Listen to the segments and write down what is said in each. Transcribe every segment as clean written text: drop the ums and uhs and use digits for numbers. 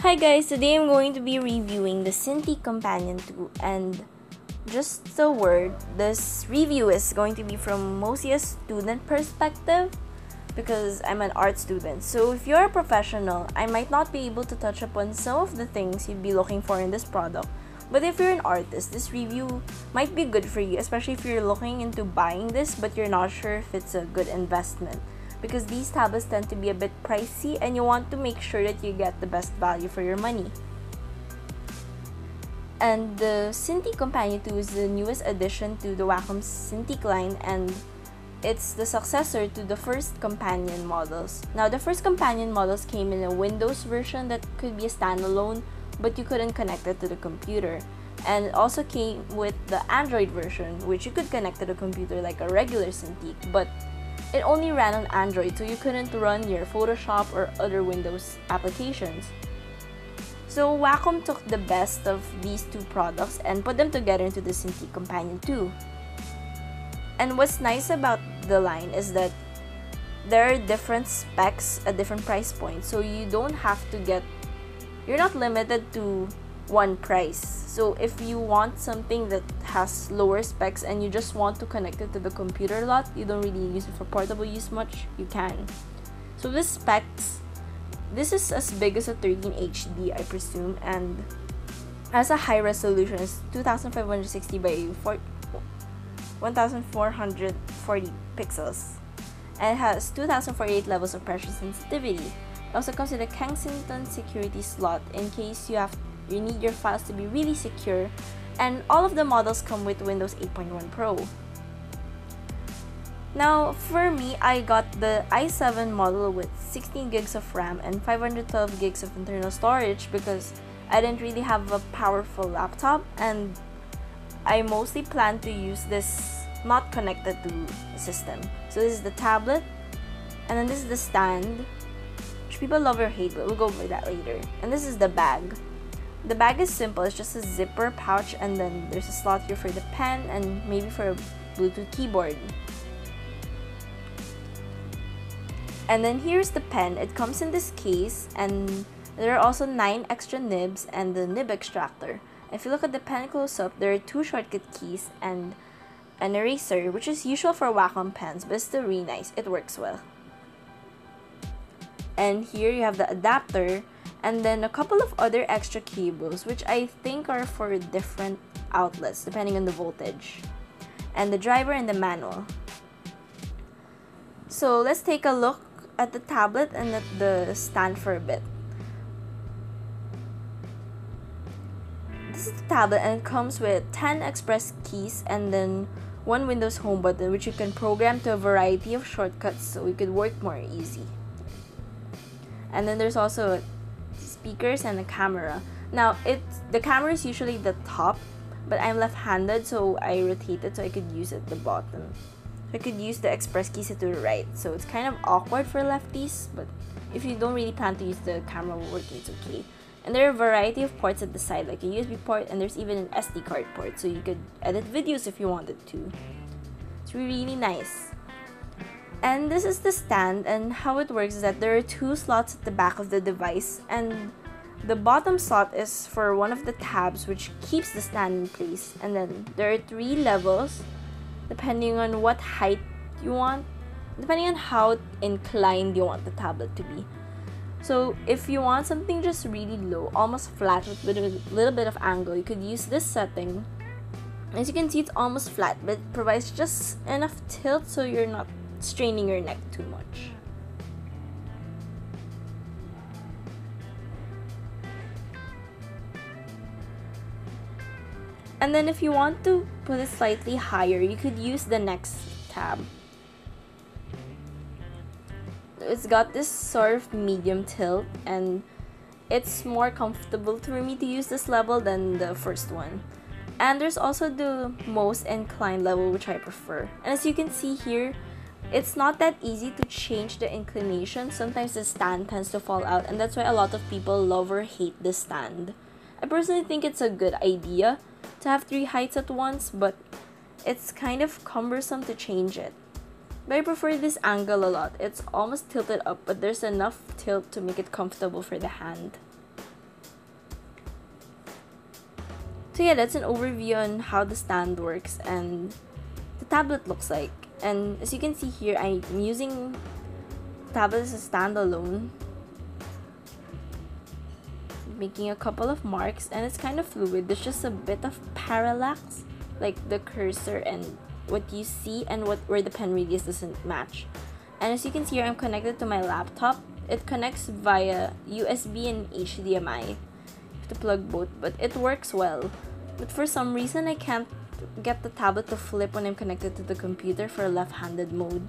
Hi guys, today I'm going to be reviewing the Cintiq Companion 2, and just a word, this review is going to be from mostly a student perspective because I'm an art student. So if you're a professional, I might not be able to touch upon some of the things you'd be looking for in this product. But if you're an artist, this review might be good for you, especially if you're looking into buying this but you're not sure if it's a good investment. Because these tablets tend to be a bit pricey and you want to make sure that you get the best value for your money. And the Cintiq Companion 2 is the newest addition to the Wacom Cintiq line, and it's the successor to the first companion models. Now, the first companion models came in a Windows version that could be a standalone, but you couldn't connect it to the computer. And it also came with the Android version, which you could connect to the computer like a regular Cintiq, but it only ran on Android, so you couldn't run your Photoshop or other Windows applications. So Wacom took the best of these two products and put them together into the Cintiq Companion 2. And what's nice about the line is that there are different specs at different price points, so you're not limited to one price. So if you want something that has lower specs and you just want to connect it to the computer a lot, you don't really use it for portable use much, you can. So this specs, this is as big as a 13 HD, I presume, and has a high resolution. It's 2560 by 1440 pixels, and it has 2048 levels of pressure sensitivity. It also comes with a Kensington security slot in case you need your files to be really secure, and all of the models come with Windows 8.1 Pro. Now, for me, I got the i7 model with 16 gigs of RAM and 512 gigs of internal storage because I didn't really have a powerful laptop, and I mostly plan to use this not connected to the system. So this is the tablet, and then this is the stand, which people love or hate, but we'll go over that later. And this is the bag. The bag is simple, it's just a zipper pouch, and then there's a slot here for the pen and maybe for a Bluetooth keyboard. And then here's the pen. It comes in this case, and there are also 9 extra nibs and the nib extractor. If you look at the pen close up, there are 2 shortcut keys and an eraser, which is usual for Wacom pens, but it's still really nice. It works well. And here you have the adapter, and then a couple of other extra cables, which I think are for different outlets depending on the voltage, and the driver and the manual. So let's take a look at the tablet and at the stand for a bit. This is the tablet, and it comes with 10 express keys and then 1 Windows home button, which you can program to a variety of shortcuts so you could work more easy. And then there's also speakers and a camera. Now, the camera is usually the top, but I'm left-handed, so I rotate it so I could use it at the bottom. So I could use the express keys to the right, so it's kind of awkward for lefties, but if you don't really plan to use the camera while working, it's okay. And there are a variety of ports at the side, like a USB port, and there's even an SD card port, so you could edit videos if you wanted to. It's really nice. And this is the stand, and how it works is that there are 2 slots at the back of the device, and the bottom slot is for one of the tabs, which keeps the stand in place. And then there are 3 levels depending on what height you want, depending on how inclined you want the tablet to be. So if you want something just really low, almost flat with a little bit of angle, you could use this setting. As you can see, it's almost flat, but it provides just enough tilt so you're not straining your neck too much. And then if you want to put it slightly higher, you could use the next tab. It's got this sort of medium tilt, and it's more comfortable for me to use this level than the first one. And there's also the most inclined level, which I prefer. And as you can see here, it's not that easy to change the inclination. Sometimes the stand tends to fall out, and that's why a lot of people love or hate this stand. I personally think it's a good idea to have 3 heights at once, but it's kind of cumbersome to change it. But I prefer this angle a lot. It's almost tilted up, but there's enough tilt to make it comfortable for the hand. So yeah, that's an overview on how the stand works and the tablet looks like. And as you can see here, I'm using tablet as a standalone, making a couple of marks, and it's kind of fluid. There's just a bit of parallax, like the cursor and what you see and where the pen radius doesn't match. And as you can see here, I'm connected to my laptop. It connects via USB and HDMI. You have to plug both, but it works well. But for some reason, I can't get the tablet to flip when I'm connected to the computer for left-handed mode.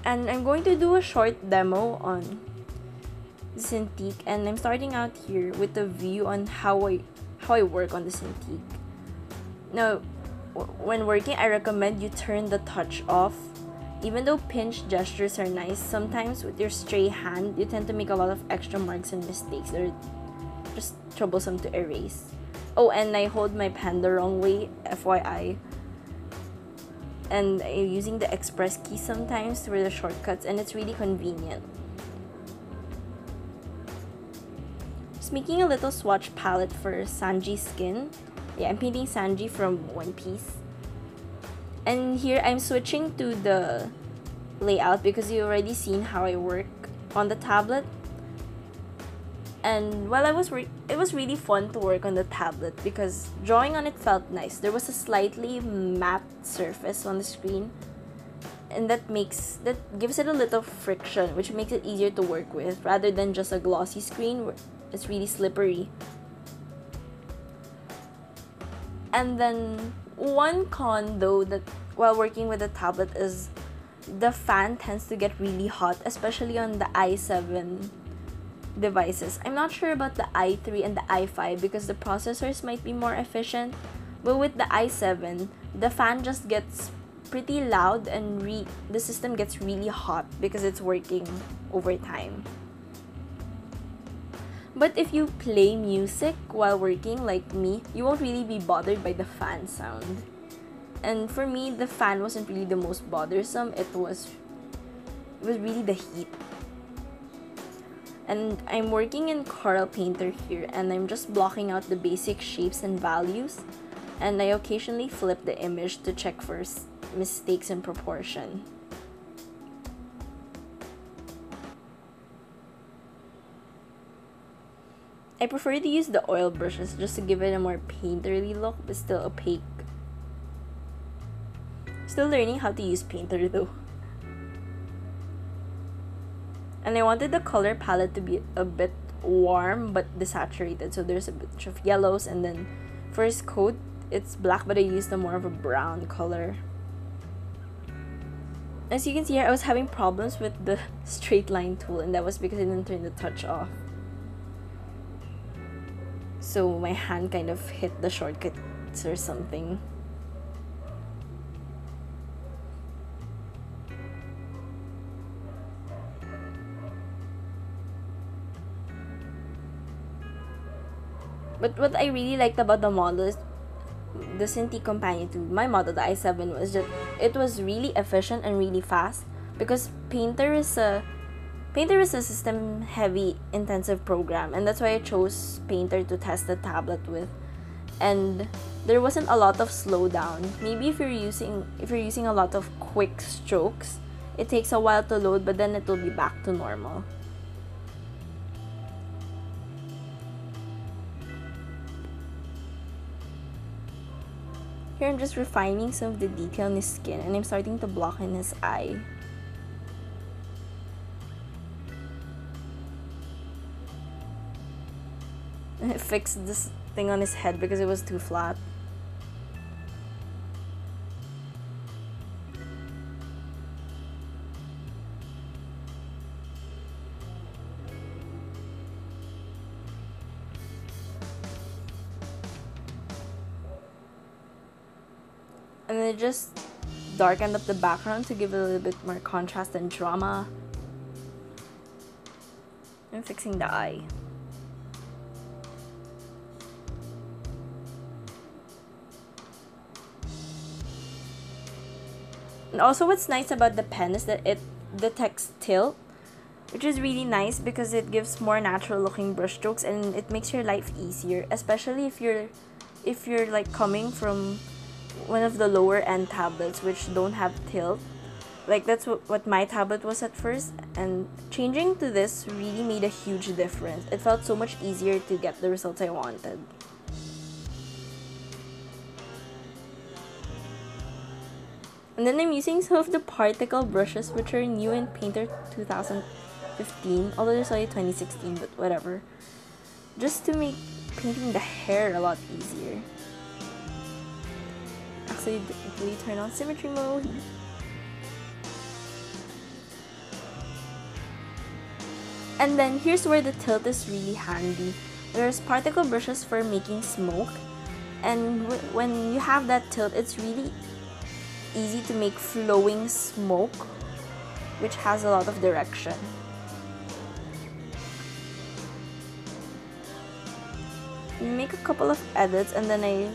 And I'm going to do a short demo on Cintiq, and I'm starting out here with a view on how I work on the Cintiq. Now, when working, I recommend you turn the touch off. Even though pinch gestures are nice, sometimes with your stray hand, you tend to make a lot of extra marks and mistakes that are just troublesome to erase. Oh, and I hold my pen the wrong way, FYI. And I'm using the express key sometimes for the shortcuts, and it's really convenient. Just making a little swatch palette for Sanji's skin. Yeah, I'm painting Sanji from One Piece. And here I'm switching to the layout because you already seen how I work on the tablet. And while it was really fun to work on the tablet because drawing on it felt nice. There was a slightly matte surface on the screen, and that gives it a little friction, which makes it easier to work with rather than just a glossy screen where it's really slippery. And then one con though that while working with the tablet is the fan tends to get really hot, especially on the i7 devices. I'm not sure about the i3 and the i5 because the processors might be more efficient, but with the i7, the fan just gets pretty loud and the system gets really hot because it's working over time. But if you play music while working like me, you won't really be bothered by the fan sound. And for me, the fan wasn't really the most bothersome. It was really the heat. And I'm working in Corel Painter here, and I'm just blocking out the basic shapes and values, and I occasionally flip the image to check for mistakes in proportion. I prefer to use the oil brushes just to give it a more painterly look, but still opaque. Still learning how to use Painter though. And I wanted the color palette to be a bit warm but desaturated, so there's a bit of yellows, and then for his coat, it's black but I used a more of a brown color. As you can see here, I was having problems with the straight line tool, and that was because I didn't turn the touch off. So my hand kind of hit the shortcuts or something. But what I really liked about the model is the Cintiq Companion to my model, the i7, was that it was really efficient and really fast because Painter is a system heavy intensive program, and that's why I chose Painter to test the tablet with. And there wasn't a lot of slowdown. Maybe if you're using a lot of quick strokes, it takes a while to load, but then it will be back to normal. Here I'm just refining some of the detail in his skin, and I'm starting to block in his eye. And I fixed this thing on his head because it was too flat. And then I just darkened up the background to give it a little bit more contrast and drama. I'm fixing the eye. And also what's nice about the pen is that it detects tilt, which is really nice because it gives more natural looking brush strokes and it makes your life easier, especially if you're if you're like coming from one of the lower end tablets which don't have tilt, like that's what my tablet was at first, and changing to this really made a huge difference. It felt so much easier to get the results I wanted. And then I'm using some of the particle brushes which are new in Painter 2015, although there's only 2016, but whatever. Just to make painting the hair a lot easier. Actually, we turn on symmetry mode. And then here's where the tilt is really handy. There's particle brushes for making smoke, and when you have that tilt, it's really easy to make flowing smoke, which has a lot of direction. You make a couple of edits, and then I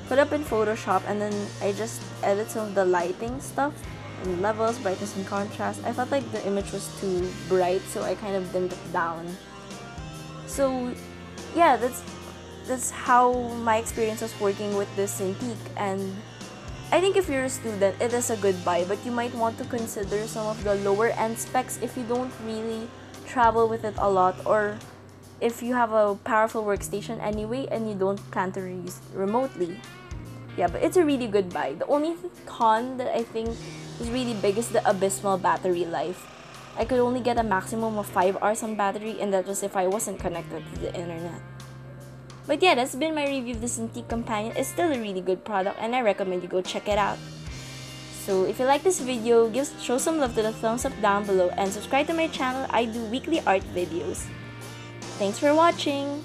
put up in Photoshop, and then I just edit some of the lighting stuff and levels, brightness and contrast. I felt like the image was too bright, so I kind of dimmed it down. So yeah, that's how my experience was working with this Cintiq, and I think if you're a student, it is a good buy, but you might want to consider some of the lower end specs if you don't really travel with it a lot, or if you have a powerful workstation anyway and you don't plan to use remotely. Yeah, but it's a really good buy. The only con that I think is really big is the abysmal battery life. I could only get a maximum of 5 hours on battery, and that was if I wasn't connected to the internet. But yeah, that's been my review of the Cintiq Companion. It's still a really good product, and I recommend you go check it out. So if you like this video, show some love to the thumbs up down below, and subscribe to my channel. I do weekly art videos. Thanks for watching!